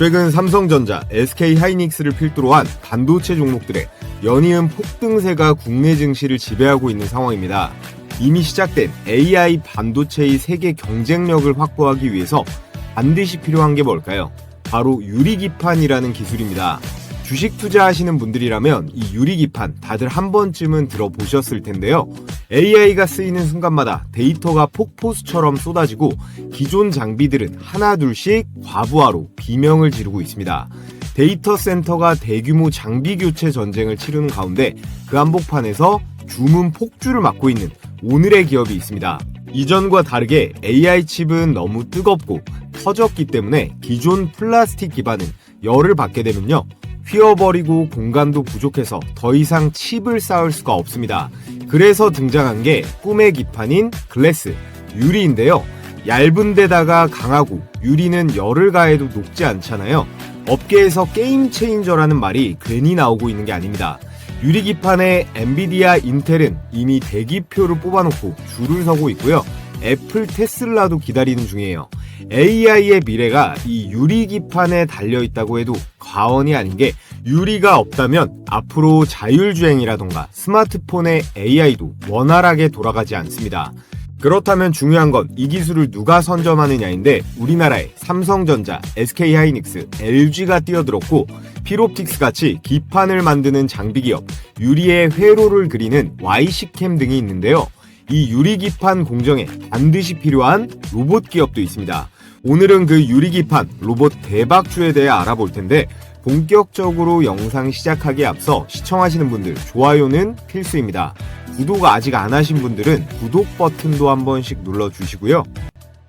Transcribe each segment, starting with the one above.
최근 삼성전자, SK하이닉스를 필두로 한 반도체 종목들의 연이은 폭등세가 국내 증시를 지배하고 있는 상황입니다. 이미 시작된 AI 반도체의 세계 경쟁력을 확보하기 위해서 반드시 필요한 게 뭘까요? 바로 유리기판이라는 기술입니다. 주식 투자하시는 분들이라면 이 유리기판 다들 한 번쯤은 들어보셨을 텐데요. AI가 쓰이는 순간마다 데이터가 폭포수처럼 쏟아지고 기존 장비들은 하나둘씩 과부하로 비명을 지르고 있습니다. 데이터 센터가 대규모 장비 교체 전쟁을 치르는 가운데 그 한복판에서 주문 폭주를 맞고 있는 오늘의 기업이 있습니다. 이전과 다르게 AI 칩은 너무 뜨겁고 터졌기 때문에 기존 플라스틱 기반은 열을 받게 되면요, 휘어버리고 공간도 부족해서 더 이상 칩을 쌓을 수가 없습니다. 그래서 등장한 게 꿈의 기판인 글래스, 유리인데요. 얇은 데다가 강하고 유리는 열을 가해도 녹지 않잖아요. 업계에서 게임 체인저라는 말이 괜히 나오고 있는 게 아닙니다. 유리기판에 엔비디아, 인텔은 이미 대기표를 뽑아놓고 줄을 서고 있고요. 애플, 테슬라도 기다리는 중이에요. AI의 미래가 이 유리기판에 달려있다고 해도 과언이 아닌 게, 유리가 없다면 앞으로 자율주행이라던가 스마트폰의 AI도 원활하게 돌아가지 않습니다. 그렇다면 중요한 건 이 기술을 누가 선점하느냐인데, 우리나라에 삼성전자, SK하이닉스, LG가 뛰어들었고 필옵틱스 같이 기판을 만드는 장비기업, 유리의 회로를 그리는 YC캠 등이 있는데요. 이 유리기판 공정에 반드시 필요한 로봇 기업도 있습니다. 오늘은 그 유리기판 로봇 대박주에 대해 알아볼 텐데, 본격적으로 영상 시작하기에 앞서 시청하시는 분들 좋아요는 필수입니다. 구독 아직 안 하신 분들은 구독 버튼도 한 번씩 눌러주시고요.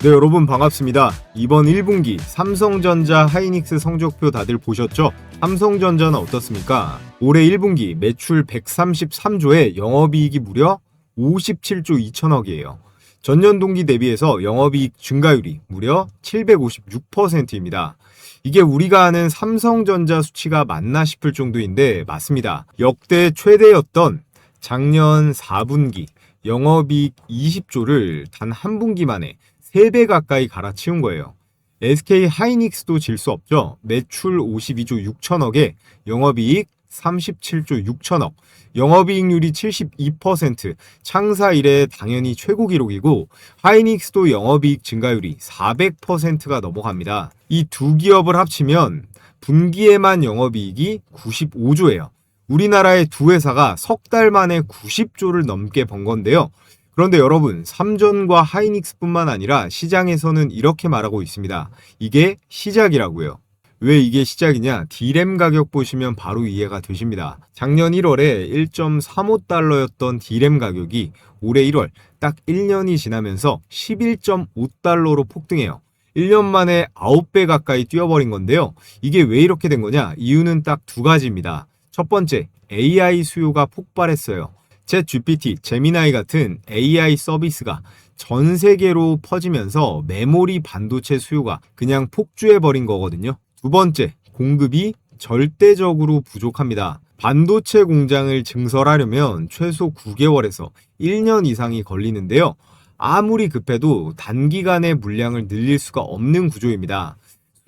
네, 여러분 반갑습니다. 이번 1분기 삼성전자, 하이닉스 성적표 다들 보셨죠? 삼성전자는 어떻습니까? 올해 1분기 매출 133조에 영업이익이 무려 57조 2천억이에요. 전년 동기 대비해서 영업이익 증가율이 무려 756%입니다. 이게 우리가 아는 삼성전자 수치가 맞나 싶을 정도인데 맞습니다. 역대 최대였던 작년 4분기 영업이익 20조를 단 한 분기 만에 3배 가까이 갈아치운 거예요. SK하이닉스도 질 수 없죠. 매출 52조 6천억에 영업이익 37조 6천억, 영업이익률이 72%, 창사 이래 당연히 최고 기록이고, 하이닉스도 영업이익 증가율이 400%가 넘어갑니다. 이 두 기업을 합치면 분기에만 영업이익이 95조예요. 우리나라의 두 회사가 석 달 만에 90조를 넘게 번 건데요. 그런데 여러분, 삼전과 하이닉스뿐만 아니라 시장에서는 이렇게 말하고 있습니다. 이게 시작이라고요. 왜 이게 시작이냐? D램 가격 보시면 바로 이해가 되십니다. 작년 1월에 1.35달러였던 D램 가격이 올해 1월 딱 1년이 지나면서 11.5달러로 폭등해요. 1년 만에 9배 가까이 뛰어버린 건데요. 이게 왜 이렇게 된 거냐? 이유는 딱 두 가지입니다. 첫 번째, AI 수요가 폭발했어요. 챗GPT, 제미나이 같은 AI 서비스가 전 세계로 퍼지면서 메모리 반도체 수요가 그냥 폭주해버린 거거든요. 두 번째, 공급이 절대적으로 부족합니다. 반도체 공장을 증설하려면 최소 9개월에서 1년 이상이 걸리는데요. 아무리 급해도 단기간에 물량을 늘릴 수가 없는 구조입니다.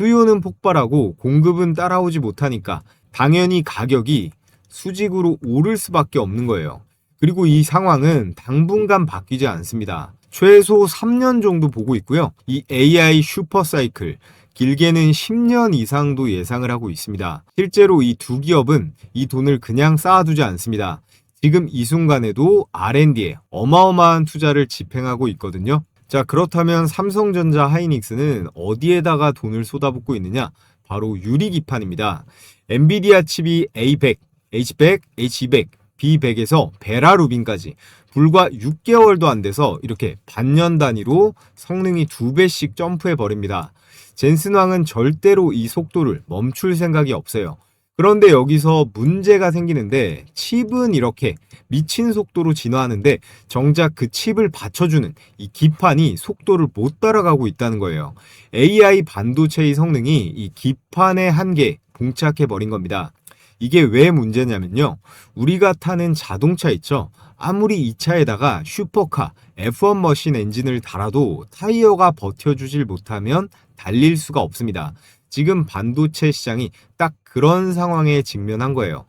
수요는 폭발하고 공급은 따라오지 못하니까 당연히 가격이 수직으로 오를 수밖에 없는 거예요. 그리고 이 상황은 당분간 바뀌지 않습니다. 최소 3년 정도 보고 있고요. 이 AI 슈퍼사이클, 길게는 10년 이상도 예상을 하고 있습니다. 실제로 이 두 기업은 이 돈을 그냥 쌓아두지 않습니다. 지금 이 순간에도 R&D에 어마어마한 투자를 집행하고 있거든요. 자, 그렇다면 삼성전자, 하이닉스는 어디에다가 돈을 쏟아붓고 있느냐? 바로 유리기판입니다. 엔비디아 칩이 A100, H100, H200, B100에서 베라루빈까지 불과 6개월도 안 돼서 이렇게 반년 단위로 성능이 2배씩 점프해 버립니다. 젠슨왕은 절대로 이 속도를 멈출 생각이 없어요. 그런데 여기서 문제가 생기는데, 칩은 이렇게 미친 속도로 진화하는데 정작 그 칩을 받쳐주는 이 기판이 속도를 못 따라가고 있다는 거예요. AI 반도체의 성능이 이 기판의 한계에 봉착해 버린 겁니다. 이게 왜 문제냐면요, 우리가 타는 자동차 있죠? 아무리 이 차에다가 슈퍼카, F1 머신 엔진을 달아도 타이어가 버텨주질 못하면 달릴 수가 없습니다. 지금 반도체 시장이 딱 그런 상황에 직면한 거예요.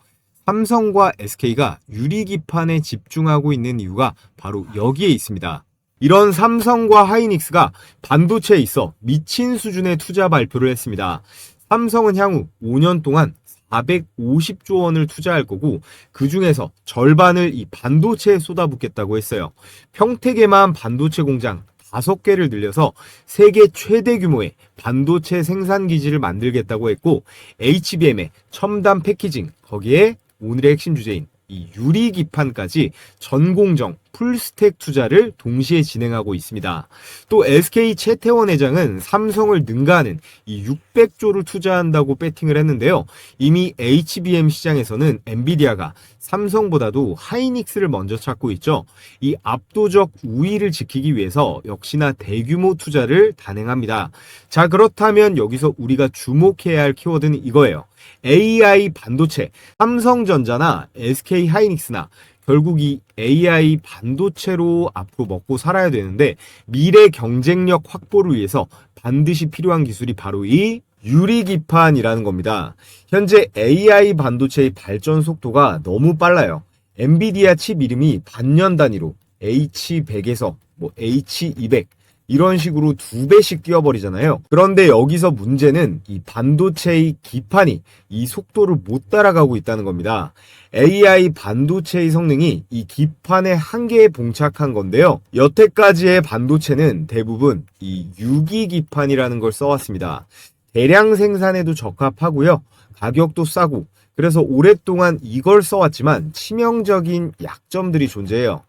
삼성과 SK가 유리기판에 집중하고 있는 이유가 바로 여기에 있습니다. 이런 삼성과 하이닉스가 반도체에 있어 미친 수준의 투자 발표를 했습니다. 삼성은 향후 5년 동안 450조 원을 투자할 거고 그 중에서 절반을 이 반도체에 쏟아붓겠다고 했어요. 평택에만 반도체 공장 5개를 늘려서 세계 최대 규모의 반도체 생산 기지를 만들겠다고 했고 HBM의 첨단 패키징 거기에 오늘의 핵심 주제인 이 유리기판까지 전공정 풀스택 투자를 동시에 진행하고 있습니다. 또 SK 최태원 회장은 삼성을 능가하는 이 600조를 투자한다고 배팅을 했는데요. 이미 HBM 시장에서는 엔비디아가 삼성보다도 하이닉스를 먼저 찾고 있죠. 이 압도적 우위를 지키기 위해서 역시나 대규모 투자를 단행합니다. 자, 그렇다면 여기서 우리가 주목해야 할 키워드는 이거예요. AI 반도체, 삼성전자나 SK 하이닉스나 결국 이 AI 반도체로 앞으로 먹고 살아야 되는데 미래 경쟁력 확보를 위해서 반드시 필요한 기술이 바로 이 유리기판이라는 겁니다. 현재 AI 반도체의 발전 속도가 너무 빨라요. 엔비디아 칩 이름이 반년 단위로 H100에서 H200 이런 식으로 2배씩 뛰어버리잖아요. 그런데 여기서 문제는 이 반도체의 기판이 이 속도를 못 따라가고 있다는 겁니다. AI 반도체의 성능이 이 기판의 한계에 봉착한 건데요. 여태까지의 반도체는 대부분 이 유기기판이라는 걸 써왔습니다. 대량 생산에도 적합하고요. 가격도 싸고 그래서 오랫동안 이걸 써왔지만 치명적인 약점들이 존재해요.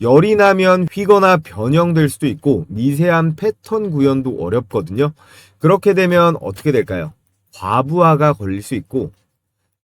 열이 나면 휘거나 변형될 수도 있고 미세한 패턴 구현도 어렵거든요. 그렇게 되면 어떻게 될까요? 과부하가 걸릴 수 있고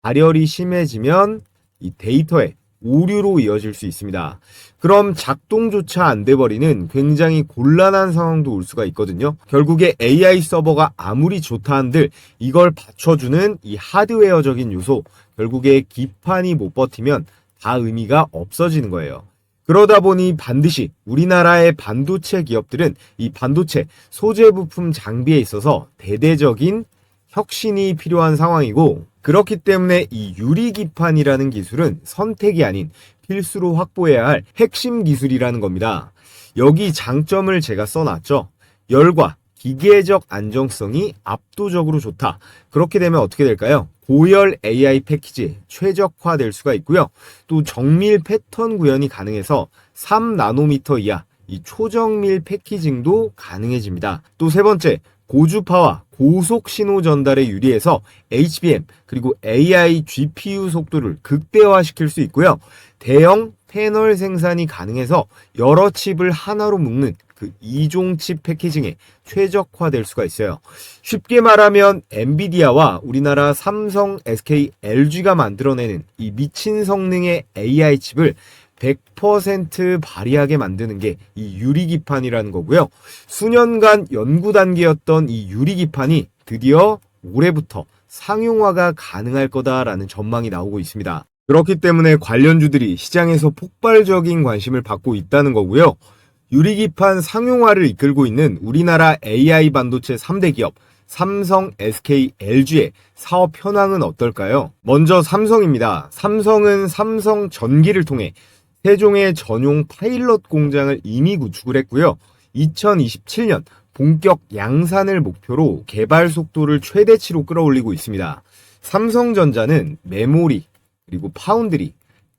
발열이 심해지면 이 데이터에 오류로 이어질 수 있습니다. 그럼 작동조차 안 돼버리는 굉장히 곤란한 상황도 올 수가 있거든요. 결국에 AI 서버가 아무리 좋다 한들 이걸 받쳐주는 이 하드웨어적인 요소, 결국에 기판이 못 버티면 다 의미가 없어지는 거예요. 그러다 보니 반드시 우리나라의 반도체 기업들은 이 반도체 소재 부품 장비에 있어서 대대적인 혁신이 필요한 상황이고 그렇기 때문에 이 유리기판이라는 기술은 선택이 아닌 필수로 확보해야 할 핵심 기술이라는 겁니다. 여기 장점을 제가 써놨죠. 열과 기계적 안정성이 압도적으로 좋다. 그렇게 되면 어떻게 될까요? 고열 AI 패키지 최적화될 수가 있고요. 또 정밀 패턴 구현이 가능해서 3나노미터 이하 이 초정밀 패키징도 가능해집니다. 또 세 번째, 고주파와 고속 신호 전달에 유리해서 HBM 그리고 AI GPU 속도를 극대화시킬 수 있고요. 대형 패널 생산이 가능해서 여러 칩을 하나로 묶는 그 이종 칩 패키징에 최적화될 수가 있어요. 쉽게 말하면 엔비디아와 우리나라 삼성, SK, LG가 만들어내는 이 미친 성능의 AI 칩을 100% 발휘하게 만드는 게 이 유리기판이라는 거고요. 수년간 연구 단계였던 이 유리기판이 드디어 올해부터 상용화가 가능할 거다라는 전망이 나오고 있습니다. 그렇기 때문에 관련주들이 시장에서 폭발적인 관심을 받고 있다는 거고요. 유리기판 상용화를 이끌고 있는 우리나라 AI 반도체 3대 기업 삼성, SK, LG의 사업 현황은 어떨까요? 먼저 삼성입니다. 삼성은 삼성 전기를 통해 세종의 전용 파일럿 공장을 이미 구축을 했고요. 2027년 본격 양산을 목표로 개발 속도를 최대치로 끌어올리고 있습니다. 삼성전자는 메모리, 그리고 파운드리,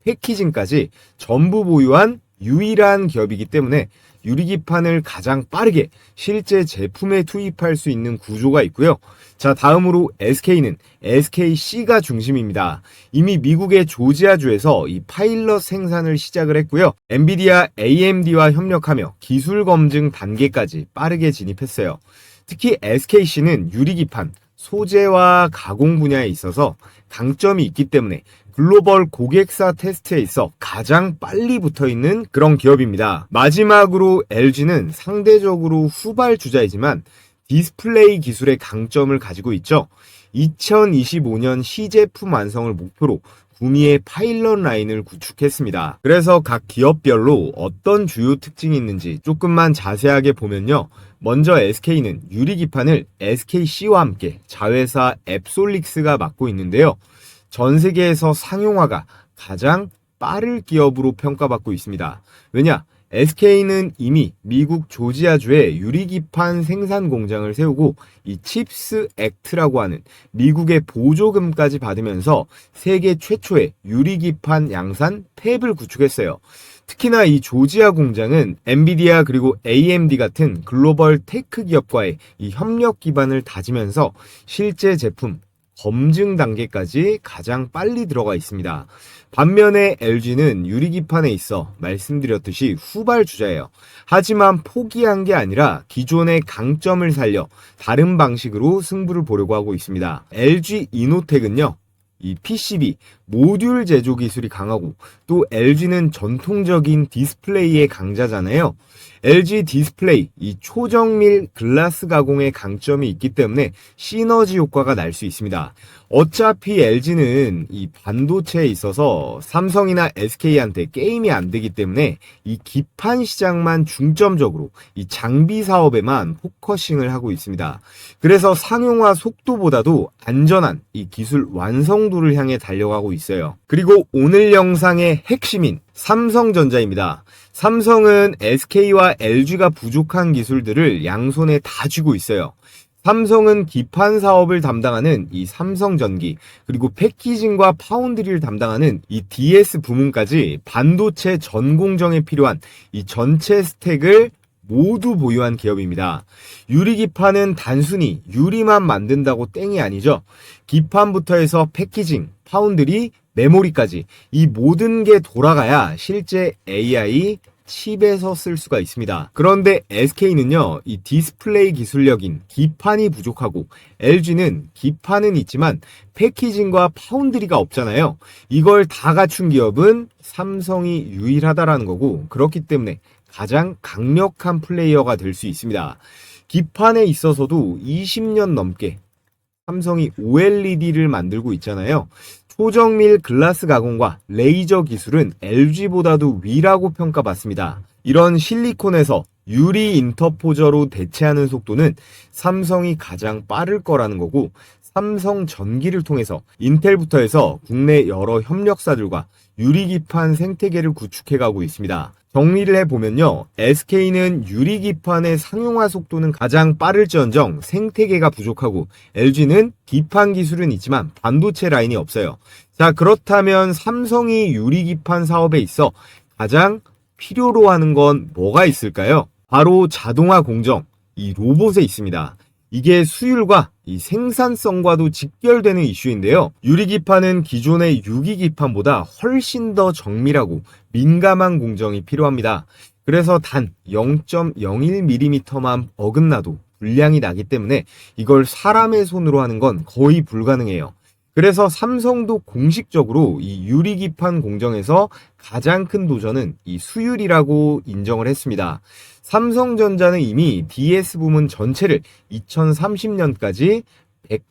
패키징까지 전부 보유한 유일한 기업이기 때문에 유리기판을 가장 빠르게 실제 제품에 투입할 수 있는 구조가 있고요. 자, 다음으로 SK는 SKC가 중심입니다. 이미 미국의 조지아주에서 이 파일럿 생산을 시작을 했고요. 엔비디아, AMD와 협력하며 기술 검증 단계까지 빠르게 진입했어요. 특히 SKC는 유리기판, 소재와 가공 분야에 있어서 강점이 있기 때문에 글로벌 고객사 테스트에 있어 가장 빨리 붙어있는 그런 기업입니다. 마지막으로 LG는 상대적으로 후발주자이지만 디스플레이 기술의 강점을 가지고 있죠. 2025년 시제품 완성을 목표로 구미의 파일럿 라인을 구축했습니다. 그래서 각 기업별로 어떤 주요 특징이 있는지 조금만 자세하게 보면요. 먼저 SK는 유리기판을 SKC와 함께 자회사 앱솔릭스가 맡고 있는데요. 전 세계에서 상용화가 가장 빠를 기업으로 평가받고 있습니다. 왜냐? SK는 이미 미국 조지아주에 유리기판 생산 공장을 세우고 이 칩스 액트라고 하는 미국의 보조금까지 받으면서 세계 최초의 유리기판 양산 팹을 구축했어요. 특히나 이 조지아 공장은 엔비디아 그리고 AMD 같은 글로벌 테크 기업과의 이 협력 기반을 다지면서 실제 제품 검증 단계까지 가장 빨리 들어가 있습니다. 반면에 LG는 유리기판에 있어 말씀드렸듯이 후발주자예요. 하지만 포기한 게 아니라 기존의 강점을 살려 다른 방식으로 승부를 보려고 하고 있습니다. LG 이노텍은요. 이 PCB, 모듈 제조 기술이 강하고 또 LG는 전통적인 디스플레이의 강자잖아요. LG 디스플레이, 이 초정밀 글라스 가공의 강점이 있기 때문에 시너지 효과가 날 수 있습니다. 어차피 LG는 이 반도체에 있어서 삼성이나 SK한테 게임이 안 되기 때문에 이 기판 시장만 중점적으로 이 장비 사업에만 포커싱을 하고 있습니다. 그래서 상용화 속도보다도 안전한 이 기술 완성도를 향해 달려가고 있어요. 그리고 오늘 영상의 핵심인 삼성전자입니다. 삼성은 SK와 LG가 부족한 기술들을 양손에 다 쥐고 있어요. 삼성은 기판 사업을 담당하는 이 삼성전기, 그리고 패키징과 파운드리를 담당하는 이 DS 부문까지 반도체 전 공정에 필요한 이 전체 스택을 모두 보유한 기업입니다. 유리기판은 단순히 유리만 만든다고 땡이 아니죠. 기판부터 해서 패키징, 파운드리, 메모리까지 이 모든 게 돌아가야 실제 AI 칩에서 쓸 수가 있습니다. 그런데 SK는요, 이 디스플레이 기술력인 기판이 부족하고 LG는 기판은 있지만 패키징과 파운드리가 없잖아요. 이걸 다 갖춘 기업은 삼성이 유일하다라는 거고, 그렇기 때문에 가장 강력한 플레이어가 될 수 있습니다. 기판에 있어서도 20년 넘게 삼성이 OLED를 만들고 있잖아요. 초정밀 글라스 가공과 레이저 기술은 LG보다도 위라고 평가받습니다. 이런 실리콘에서 유리 인터포저로 대체하는 속도는 삼성이 가장 빠를 거라는 거고, 삼성 전기를 통해서 인텔부터 해서 국내 여러 협력사들과 유리기판 생태계를 구축해가고 있습니다. 정리를 해보면요. SK는 유리기판의 상용화 속도는 가장 빠를지언정 생태계가 부족하고, LG는 기판 기술은 있지만 반도체 라인이 없어요. 자, 그렇다면 삼성이 유리기판 사업에 있어 가장 필요로 하는 건 뭐가 있을까요? 바로 자동화 공정, 이 로봇에 있습니다. 이게 수율과 이 생산성과도 직결되는 이슈인데요. 유리기판은 기존의 유기기판보다 훨씬 더 정밀하고 민감한 공정이 필요합니다. 그래서 단 0.01mm만 어긋나도 불량이 나기 때문에 이걸 사람의 손으로 하는 건 거의 불가능해요. 그래서 삼성도 공식적으로 이 유리기판 공정에서 가장 큰 도전은 이 수율이라고 인정을 했습니다. 삼성전자는 이미 DS 부문 전체를 2030년까지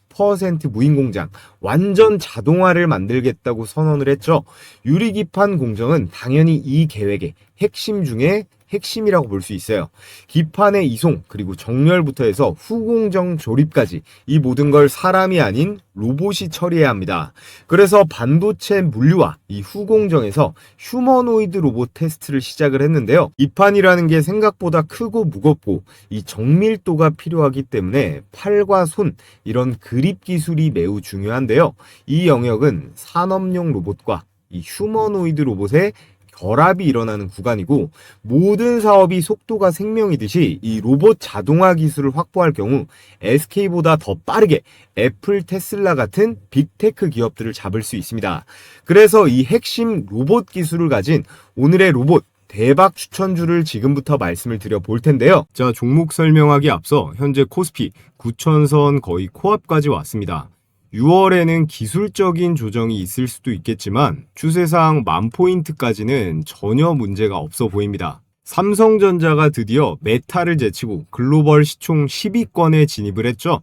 100% 무인 공장, 완전 자동화를 만들겠다고 선언을 했죠. 유리기판 공정은 당연히 이 계획의 핵심 중에 핵심이라고 볼 수 있어요. 기판의 이송, 그리고 정렬부터 해서 후공정 조립까지 이 모든 걸 사람이 아닌 로봇이 처리해야 합니다. 그래서 반도체 물류와 이 후공정에서 휴머노이드 로봇 테스트를 시작을 했는데요. 기판이라는 게 생각보다 크고 무겁고 이 정밀도가 필요하기 때문에 팔과 손, 이런 그립 기술이 매우 중요한데요. 이 영역은 산업용 로봇과 이 휴머노이드 로봇의 결합이 일어나는 구간이고, 모든 사업이 속도가 생명이듯이 이 로봇 자동화 기술을 확보할 경우 SK보다 더 빠르게 애플, 테슬라 같은 빅테크 기업들을 잡을 수 있습니다. 그래서 이 핵심 로봇 기술을 가진 오늘의 로봇 대박 추천주를 지금부터 말씀을 드려 볼 텐데요. 자, 종목 설명하기 앞서 현재 코스피 9,000선 거의 코앞까지 왔습니다. 6월에는 기술적인 조정이 있을 수도 있겠지만 추세상 10,000포인트까지는 전혀 문제가 없어 보입니다. 삼성전자가 드디어 메타를 제치고 글로벌 시총 10위권에 진입을 했죠.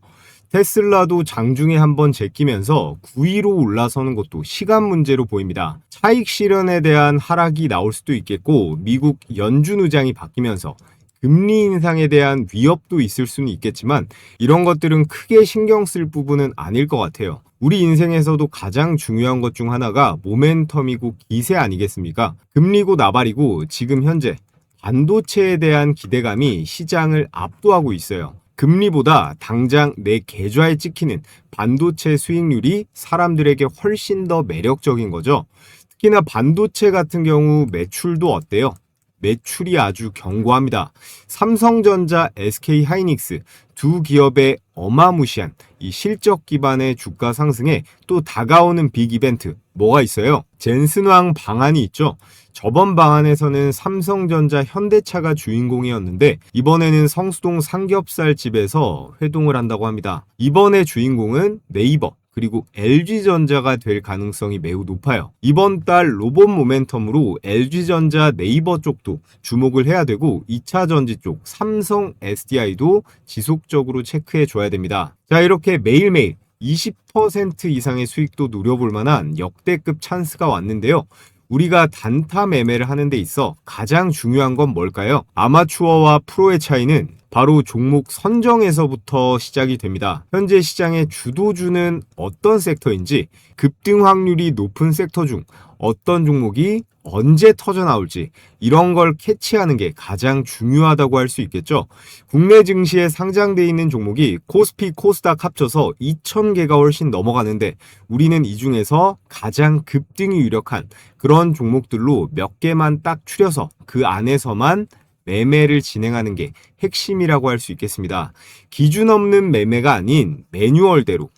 테슬라도 장중에 한번 제끼면서 9위로 올라서는 것도 시간 문제로 보입니다. 차익 실현에 대한 하락이 나올 수도 있겠고, 미국 연준 의장이 바뀌면서 금리 인상에 대한 위협도 있을 수는 있겠지만, 이런 것들은 크게 신경 쓸 부분은 아닐 것 같아요. 우리 인생에서도 가장 중요한 것 중 하나가 모멘텀이고 기세 아니겠습니까? 금리고 나발이고 지금 현재 반도체에 대한 기대감이 시장을 압도하고 있어요. 금리보다 당장 내 계좌에 찍히는 반도체 수익률이 사람들에게 훨씬 더 매력적인 거죠. 특히나 반도체 같은 경우 매출도 어때요? 매출이 아주 견고합니다. 삼성전자, SK하이닉스 두 기업의 어마무시한 이 실적 기반의 주가 상승에 또 다가오는 빅 이벤트 뭐가 있어요? 젠슨왕 방안이 있죠. 저번 방안에서는 삼성전자, 현대차가 주인공이었는데 이번에는 성수동 삼겹살집에서 회동을 한다고 합니다. 이번에 주인공은 네이버 그리고 LG전자가 될 가능성이 매우 높아요. 이번 달 로봇 모멘텀으로 LG전자, 네이버 쪽도 주목을 해야 되고 2차 전지 쪽 삼성, SDI도 지속적으로 체크해 줘야 됩니다. 자, 이렇게 매일매일 20% 이상의 수익도 노려볼 만한 역대급 찬스가 왔는데요. 우리가 단타 매매를 하는 데 있어 가장 중요한 건 뭘까요? 아마추어와 프로의 차이는 바로 종목 선정에서부터 시작이 됩니다. 현재 시장의 주도주는 어떤 섹터인지, 급등 확률이 높은 섹터 중 어떤 종목이 언제 터져 나올지 이런 걸 캐치하는 게 가장 중요하다고 할 수 있겠죠. 국내 증시에 상장돼 있는 종목이 코스피, 코스닥 합쳐서 2,000개가 훨씬 넘어가는데 우리는 이 중에서 가장 급등이 유력한 그런 종목들로 몇 개만 딱 추려서 그 안에서만 매매를 진행하는 게 핵심이라고 할 수 있겠습니다. 기준 없는 매매가 아닌 매뉴얼대로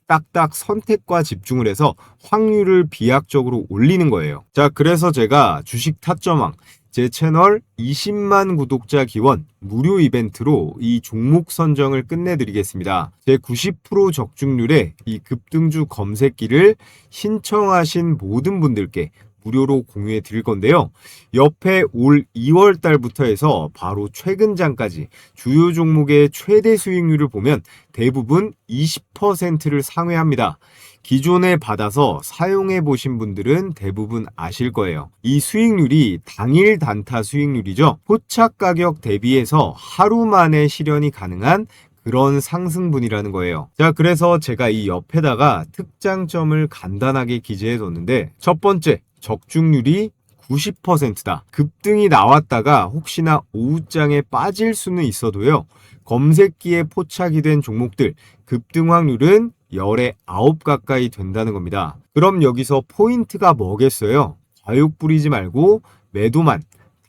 딱딱 선택과 집중을 해서 확률을 비약적으로 올리는 거예요. 자, 그래서 제가 주식 타점왕 제 채널 20만 구독자 기원 무료 이벤트로 이 종목 선정을 끝내드리겠습니다. 제 90% 적중률의 이 급등주 검색기를 신청하신 모든 분들께 무료로 공유해 드릴 건데요. 옆에 올 2월 달부터 해서 바로 최근장까지 주요 종목의 최대 수익률을 보면 대부분 20%를 상회합니다. 기존에 받아서 사용해 보신 분들은 대부분 아실 거예요. 이 수익률이 당일 단타 수익률이죠. 포착 가격 대비해서 하루 만에 실현이 가능한 그런 상승분이라는 거예요. 자, 그래서 제가 이 옆에다가 특장점을 간단하게 기재해 뒀는데, 첫 번째, 적중률이 90%다. 급등이 나왔다가 혹시나 오후장에 빠질 수는 있어도요, 검색기에 포착이 된 종목들 급등 확률은 10에 9 가까이 된다는 겁니다. 그럼 여기서 포인트가 뭐겠어요? 과욕 부리지 말고 매도만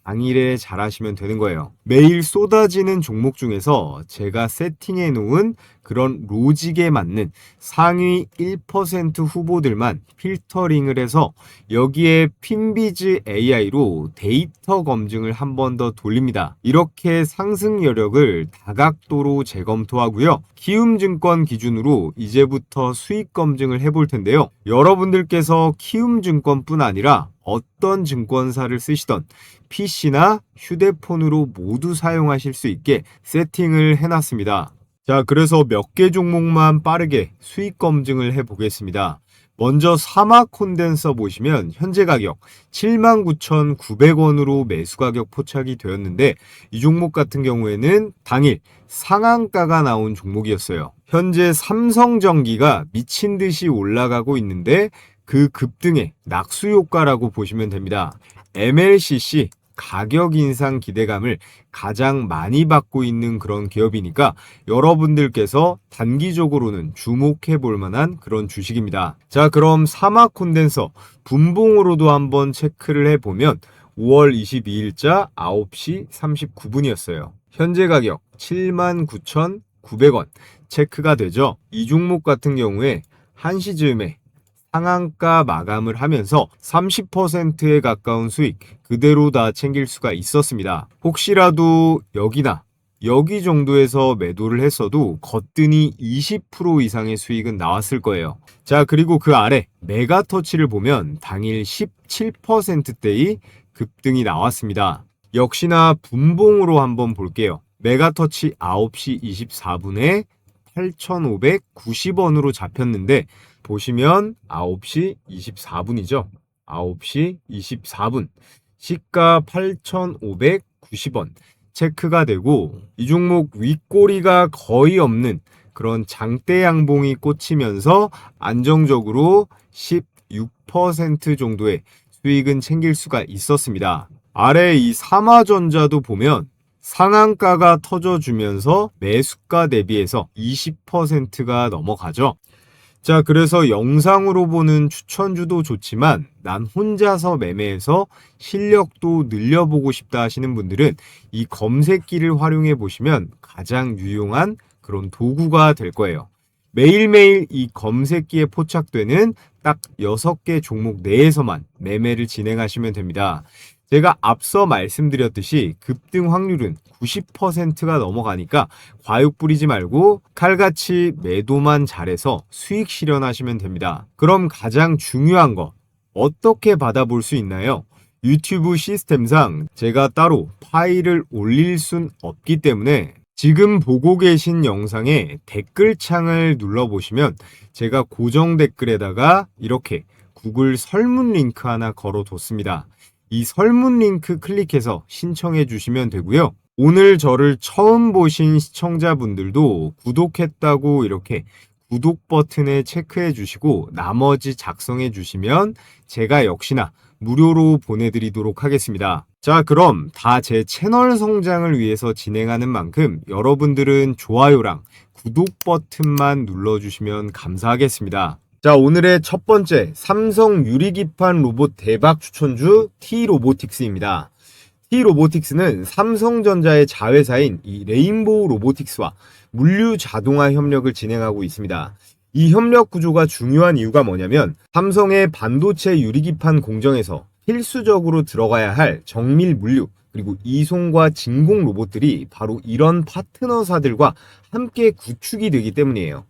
당일에 잘하시면 되는 거예요. 매일 쏟아지는 종목 중에서 제가 세팅해 놓은 그런 로직에 맞는 상위 1% 후보들만 필터링을 해서 여기에 핀비즈 AI로 데이터 검증을 한 번 더 돌립니다. 이렇게 상승 여력을 다각도로 재검토하고요. 키움증권 기준으로 이제부터 수익 검증을 해볼 텐데요. 여러분들께서 키움증권뿐 아니라 어떤 증권사를 쓰시던 PC나 휴대폰으로 모두 사용하실 수 있게 세팅을 해놨습니다. 자, 그래서 몇 개 종목만 빠르게 수익 검증을 해보겠습니다. 먼저 사막 콘덴서 보시면 현재 가격 79,900원으로 매수 가격 포착이 되었는데, 이 종목 같은 경우에는 당일 상한가가 나온 종목이었어요. 현재 삼성전기가 미친 듯이 올라가고 있는데 그 급등의 낙수 효과라고 보시면 됩니다. MLCC 가격 인상 기대감을 가장 많이 받고 있는 그런 기업이니까 여러분들께서 단기적으로는 주목해 볼 만한 그런 주식입니다. 자, 그럼 사막 콘덴서 분봉으로도 한번 체크를 해보면 5월 22일자 9시 39분이었어요. 현재 가격 79,900원 체크가 되죠. 이 종목 같은 경우에 1시 즈음에 상한가 마감을 하면서 30%에 가까운 수익 그대로 다 챙길 수가 있었습니다. 혹시라도 여기나 여기 정도에서 매도를 했어도 거뜬히 20% 이상의 수익은 나왔을 거예요. 자, 그리고 그 아래 메가터치를 보면 당일 17%대의 급등이 나왔습니다. 역시나 분봉으로 한번 볼게요. 메가터치 9시 24분에 8,590원으로 잡혔는데 보시면 9시 24분이죠. 9시 24분 시가 8,590원 체크가 되고 이 종목 윗꼬리가 거의 없는 그런 장대 양봉이 꽂히면서 안정적으로 16% 정도의 수익은 챙길 수가 있었습니다. 아래 이 삼화전자도 보면 상한가가 터져주면서 매수가 대비해서 20%가 넘어가죠. 자, 그래서 영상으로 보는 추천주도 좋지만 난 혼자서 매매해서 실력도 늘려보고 싶다 하시는 분들은 이 검색기를 활용해 보시면 가장 유용한 그런 도구가 될 거예요. 매일매일 이 검색기에 포착되는 딱 6개 종목 내에서만 매매를 진행하시면 됩니다. 제가 앞서 말씀드렸듯이 급등 확률은 90%가 넘어가니까 과욕 부리지 말고 칼같이 매도만 잘해서 수익 실현하시면 됩니다. 그럼 가장 중요한 거 어떻게 받아볼 수 있나요? 유튜브 시스템상 제가 따로 파일을 올릴 순 없기 때문에 지금 보고 계신 영상에 댓글창을 눌러보시면 제가 고정 댓글에다가 이렇게 구글 설문 링크 하나 걸어뒀습니다. 이 설문 링크 클릭해서 신청해 주시면 되고요. 오늘 저를 처음 보신 시청자분들도 구독했다고 이렇게 구독 버튼에 체크해 주시고 나머지 작성해 주시면 제가 역시나 무료로 보내드리도록 하겠습니다. 자, 그럼 다 제 채널 성장을 위해서 진행하는 만큼 여러분들은 좋아요랑 구독 버튼만 눌러주시면 감사하겠습니다. 자, 오늘의 첫 번째 삼성 유리기판 로봇 대박 추천주 T-로보틱스입니다. T-로보틱스는 삼성전자의 자회사인 이 레인보우 로보틱스와 물류 자동화 협력을 진행하고 있습니다. 이 협력 구조가 중요한 이유가 뭐냐면 삼성의 반도체 유리기판 공정에서 필수적으로 들어가야 할 정밀 물류 그리고 이송과 진공 로봇들이 바로 이런 파트너사들과 함께 구축이 되기 때문이에요.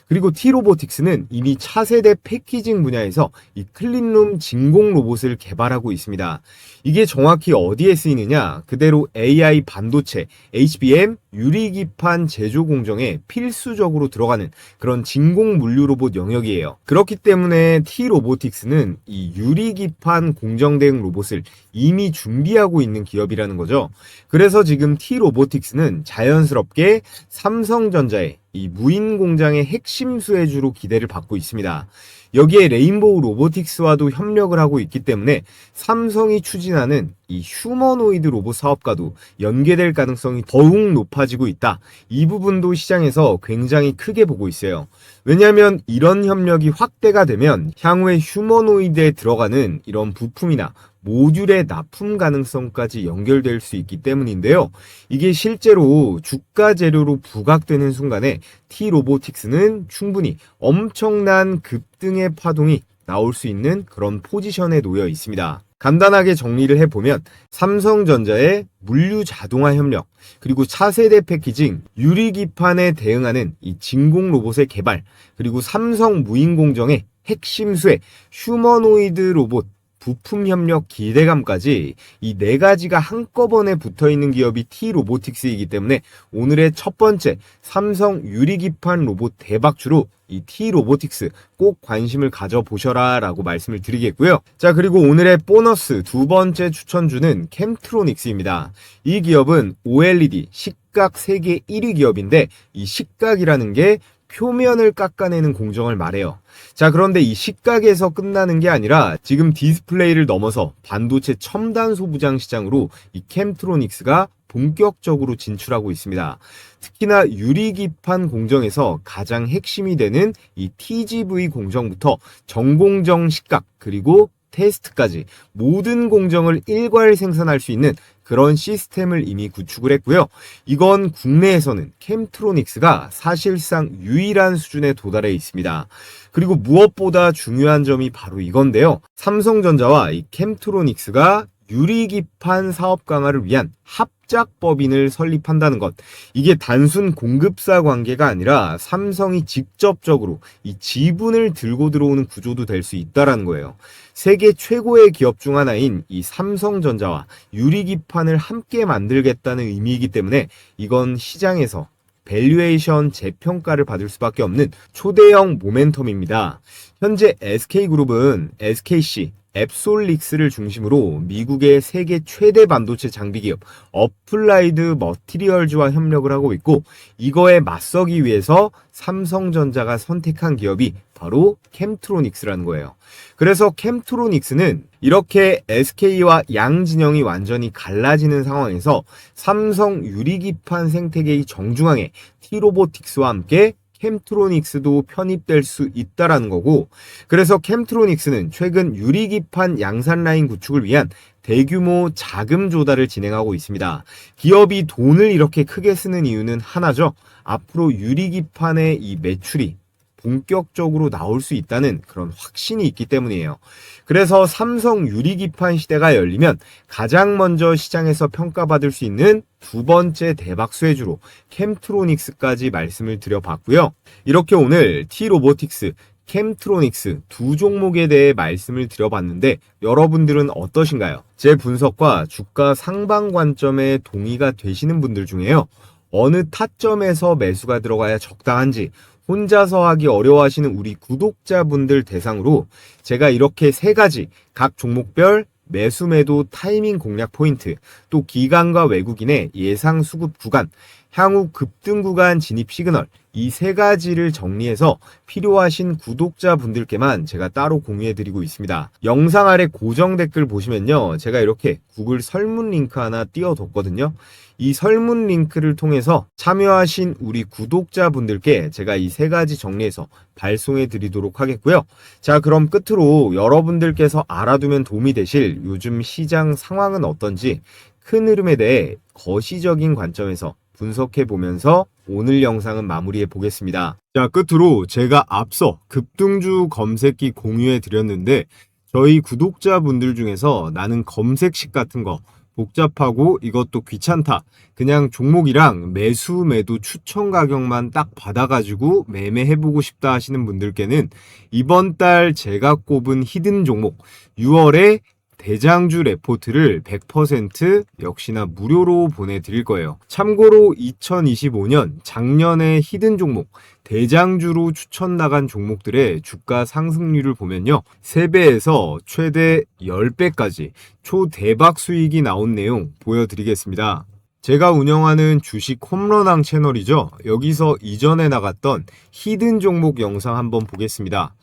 그리고 T-로보틱스는 이미 차세대 패키징 분야에서 이 클린룸 진공 로봇을 개발하고 있습니다. 이게 정확히 어디에 쓰이느냐? 그대로 AI 반도체, HBM, 유리기판 제조 공정에 필수적으로 들어가는 그런 진공 물류 로봇 영역이에요. 그렇기 때문에 T-로보틱스는 이 유리기판 공정 대응 로봇을 이미 준비하고 있는 기업이라는 거죠. 그래서 지금 T-로보틱스는 자연스럽게 삼성전자의 이 무인 공장의 핵심 수혜주로 기대를 받고 있습니다. 여기에 레인보우 로보틱스와도 협력을 하고 있기 때문에 삼성이 추진하는 이 휴머노이드 로봇 사업과도 연계될 가능성이 더욱 높아지고 있다. 이 부분도 시장에서 굉장히 크게 보고 있어요. 왜냐하면 이런 협력이 확대가 되면 향후에 휴머노이드에 들어가는 이런 부품이나 모듈의 납품 가능성까지 연결될 수 있기 때문인데요. 이게 실제로 주가 재료로 부각되는 순간에 T-로보틱스는 충분히 엄청난 급등의 파동이 나올 수 있는 그런 포지션에 놓여 있습니다. 간단하게 정리를 해보면 삼성전자의 물류 자동화 협력, 그리고 차세대 패키징, 유리기판에 대응하는 이 진공 로봇의 개발, 그리고 삼성 무인공정의 핵심 수혜, 휴머노이드 로봇, 부품 협력 기대감까지 이 4가지가 한꺼번에 붙어있는 기업이 T-로보틱스이기 때문에 오늘의 첫 번째 삼성 유리기판 로봇 대박주로 이 T-로보틱스 꼭 관심을 가져보셔라 라고 말씀을 드리겠고요. 자, 그리고 오늘의 보너스 두 번째 추천주는 캠트로닉스입니다. 이 기업은 OLED 식각 세계 1위 기업인데 이 식각이라는 게 표면을 깎아내는 공정을 말해요. 자, 그런데 이 식각에서 끝나는 게 아니라 지금 디스플레이를 넘어서 반도체 첨단 소부장 시장으로 이 캠트로닉스가 본격적으로 진출하고 있습니다. 특히나 유리기판 공정에서 가장 핵심이 되는 이 TGV 공정부터 전공정 식각 그리고 테스트까지 모든 공정을 일괄 생산할 수 있는 그런 시스템을 이미 구축을 했고요. 이건 국내에서는 캠트로닉스가 사실상 유일한 수준에 도달해 있습니다. 그리고 무엇보다 중요한 점이 바로 이건데요. 삼성전자와 이 캠트로닉스가 유리기판 사업 강화를 위한 합작법인을 설립한다는 것. 이게 단순 공급사 관계가 아니라 삼성이 직접적으로 이 지분을 들고 들어오는 구조도 될 수 있다는 거예요. 세계 최고의 기업 중 하나인 이 삼성전자와 유리기판을 함께 만들겠다는 의미이기 때문에 이건 시장에서 밸류에이션 재평가를 받을 수밖에 없는 초대형 모멘텀입니다. 현재 SK그룹은 SKC, 앱솔릭스를 중심으로 미국의 세계 최대 반도체 장비 기업 어플라이드 머티리얼즈와 협력을 하고 있고, 이거에 맞서기 위해서 삼성전자가 선택한 기업이 바로 캠트로닉스라는 거예요. 그래서 캠트로닉스는 이렇게 SK와 양 진영이 완전히 갈라지는 상황에서 삼성 유리기판 생태계의 정중앙에 T로보틱스와 함께 캠트로닉스도 편입될 수 있다라는 거고, 그래서 캠트로닉스는 최근 유리기판 양산 라인 구축을 위한 대규모 자금 조달을 진행하고 있습니다. 기업이 돈을 이렇게 크게 쓰는 이유는 하나죠. 앞으로 유리기판의 이 매출이 본격적으로 나올 수 있다는 그런 확신이 있기 때문이에요. 그래서 삼성 유리기판 시대가 열리면 가장 먼저 시장에서 평가받을 수 있는 두 번째 대박 수혜주로 캠트로닉스까지 말씀을 드려봤고요. 이렇게 오늘 T로보틱스, 캠트로닉스 두 종목에 대해 말씀을 드려봤는데 여러분들은 어떠신가요? 제 분석과 주가 상방 관점에 동의가 되시는 분들 중에요, 어느 타점에서 매수가 들어가야 적당한지 혼자서 하기 어려워하시는 우리 구독자분들 대상으로 제가 이렇게 세 가지 각 종목별 매수 매도 타이밍 공략 포인트, 또 기관과 외국인의 예상 수급 구간, 향후 급등 구간 진입 시그널, 이 세 가지를 정리해서 필요하신 구독자분들께만 제가 따로 공유해드리고 있습니다. 영상 아래 고정 댓글 보시면요, 제가 이렇게 구글 설문 링크 하나 띄워뒀거든요. 이 설문 링크를 통해서 참여하신 우리 구독자분들께 제가 이 세 가지 정리해서 발송해 드리도록 하겠고요. 자, 그럼 끝으로 여러분들께서 알아두면 도움이 되실 요즘 시장 상황은 어떤지 큰 흐름에 대해 거시적인 관점에서 분석해 보면서 오늘 영상은 마무리해 보겠습니다. 자, 끝으로 제가 앞서 급등주 검색기 공유해 드렸는데 저희 구독자분들 중에서 나는 검색식 같은 거 복잡하고 이것도 귀찮다, 그냥 종목이랑 매수 매도 추천 가격만 딱 받아가지고 매매해보고 싶다 하시는 분들께는 이번 달 제가 꼽은 히든 종목 6월에 대장주 레포트를 100% 역시나 무료로 보내드릴 거예요. 참고로 2025년 작년에 히든 종목 대장주로 추천 나간 종목들의 주가 상승률을 보면요, 3배에서 최대 10배까지 초대박 수익이 나온 내용 보여드리겠습니다. 제가 운영하는 주식 홈런왕 채널이죠. 여기서 이전에 나갔던 히든 종목 영상 한번 보겠습니다.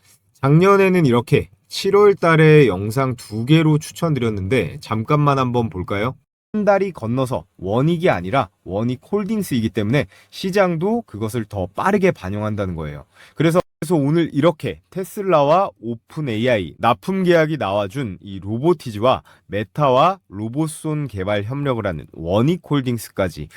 작년에는 이렇게 7월 달에 영상 2개로 추천드렸는데 잠깐만 한번 볼까요? 한 달이 건너서 원익이 아니라 원익홀딩스이기 때문에 시장도 그것을 더 빠르게 반영한다는 거예요. 그래서 오늘 이렇게 테슬라와 오픈 AI 납품 계약이 나와준 이 로보티즈와 메타와 로봇손 개발 협력을 하는 원익홀딩스까지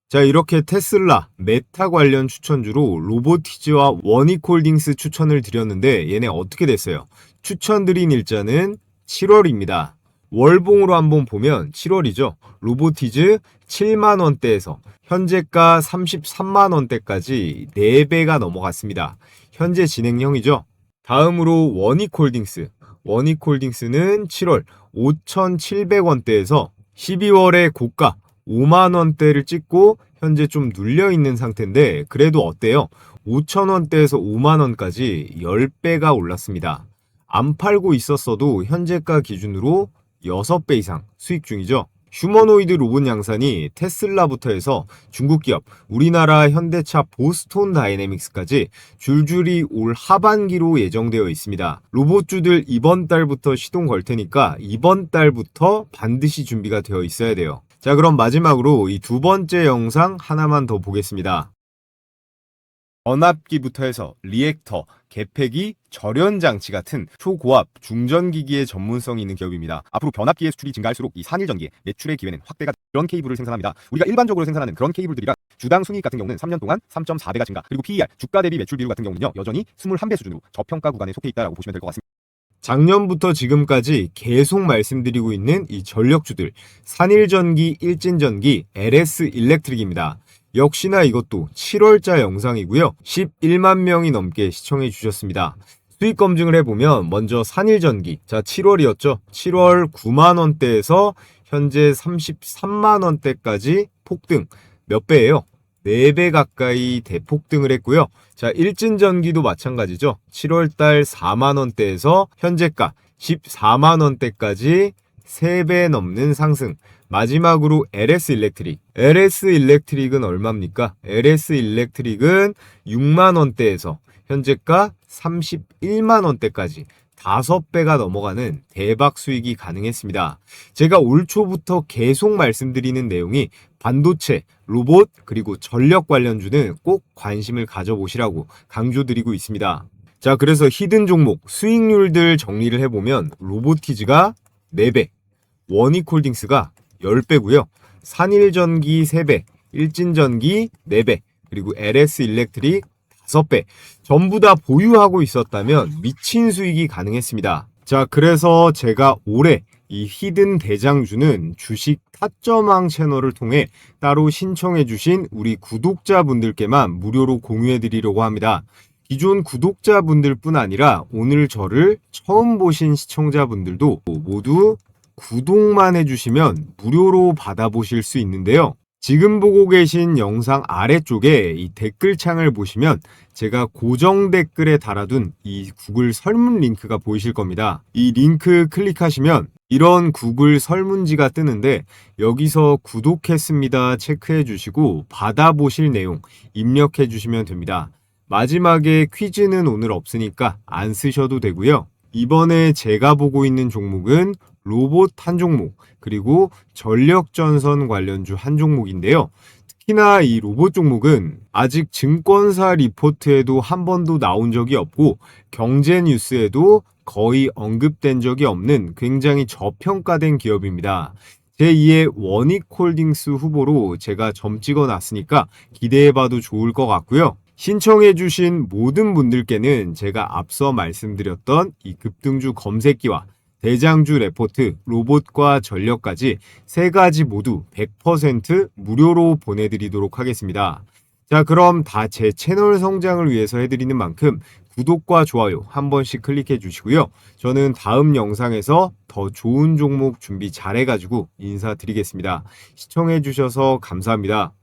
자, 이렇게 테슬라, 메타 관련 추천주로 로보티즈와 원익홀딩스 추천을 드렸는데 얘네 어떻게 됐어요? 추천드린 일자는 7월입니다. 월봉으로 한번 보면 7월이죠. 로보티즈 7만원대에서 현재가 33만원대까지 4배가 넘어갔습니다. 현재 진행형이죠. 다음으로 원익홀딩스. 원익홀딩스는 7월 5,700원대에서 12월에 고가 5만원대를 찍고 현재 좀 눌려있는 상태인데 그래도 어때요? 5천원대에서 5만원까지 10배가 올랐습니다. 안 팔고 있었어도 현재가 기준으로 6배 이상 수익 중이죠. 휴머노이드 로봇 양산이 테슬라부터 해서 중국 기업, 우리나라 현대차 보스톤 다이내믹스까지 줄줄이 올 하반기로 예정되어 있습니다. 로봇주들 이번 달부터 시동 걸 테니까 이번 달부터 반드시 준비가 되어 있어야 돼요. 자, 그럼 마지막으로 이 두 번째 영상 하나만 더 보겠습니다. 전압기부터 해서 리액터, 개폐기, 절연장치 같은 초고압, 중전기기의 전문성이 있는 기업입니다. 앞으로 변압기의 수출이 증가할수록 이 산일전기의 매출의 기회는 확대가 그런 케이블을 생산합니다. 우리가 일반적으로 생산하는 그런 케이블들이라 주당 순이익 같은 경우는 3년 동안 3.4배가 증가, 그리고 PER, 주가 대비 매출 비율 같은 경우는요, 여전히 21배 수준으로 저평가 구간에 속해 있다고 보시면 될 것 같습니다. 작년부터 지금까지 계속 말씀드리고 있는 이 전력주들, 산일전기, 일진전기, LS 일렉트릭입니다. 역시나 이것도 7월자 영상이고요. 11만 명이 넘게 시청해 주셨습니다. 수익 검증을 해보면 먼저 산일전기, 자 7월이었죠. 7월 9만원대에서 현재 33만원대까지 폭등. 몇 배예요? 4배 가까이 대폭등을 했고요. 자, 일진전기도 마찬가지죠. 7월달 4만원대에서 현재가 14만원대까지 3배 넘는 상승. 마지막으로 LS 일렉트릭. LS 일렉트릭은 얼마입니까? LS 일렉트릭은 6만원대에서 현재가 31만원대까지 5배가 넘어가는 대박 수익이 가능했습니다. 제가 올 초부터 계속 말씀드리는 내용이 반도체, 로봇, 그리고 전력 관련주는 꼭 관심을 가져보시라고 강조드리고 있습니다. 자, 그래서 히든 종목, 수익률들 정리를 해보면 로보티즈가 4배, 원익홀딩스가 10배고요. 산일전기 3배, 일진전기 4배, 그리고 LS 일렉트릭 5배. 전부 다 보유하고 있었다면 미친 수익이 가능했습니다. 자, 그래서 제가 올해 이 히든 대장주는 주식 타점왕 채널을 통해 따로 신청해주신 우리 구독자분들께만 무료로 공유해드리려고 합니다. 기존 구독자분들 뿐 아니라 오늘 저를 처음 보신 시청자분들도 모두 구독만 해주시면 무료로 받아보실 수 있는데요. 지금 보고 계신 영상 아래쪽에 이 댓글창을 보시면 제가 고정 댓글에 달아둔 이 구글 설문 링크가 보이실 겁니다. 이 링크 클릭하시면 이런 구글 설문지가 뜨는데 여기서 구독했습니다 체크해 주시고 받아보실 내용 입력해 주시면 됩니다. 마지막에 퀴즈는 오늘 없으니까 안 쓰셔도 되고요. 이번에 제가 보고 있는 종목은 로봇 한 종목, 그리고 전력전선 관련주 한 종목인데요. 특히나 이 로봇 종목은 아직 증권사 리포트에도 한 번도 나온 적이 없고 경제 뉴스에도 거의 언급된 적이 없는 굉장히 저평가된 기업입니다. 제2의 원익홀딩스 후보로 제가 점 찍어놨으니까 기대해봐도 좋을 것 같고요. 신청해주신 모든 분들께는 제가 앞서 말씀드렸던 이 급등주 검색기와 대장주 레포트, 로봇과 전력까지 3가지 모두 100% 무료로 보내드리도록 하겠습니다. 자, 그럼 다 제 채널 성장을 위해서 해드리는 만큼 구독과 좋아요 한 번씩 클릭해 주시고요. 저는 다음 영상에서 더 좋은 종목 준비 잘해가지고 인사드리겠습니다. 시청해 주셔서 감사합니다.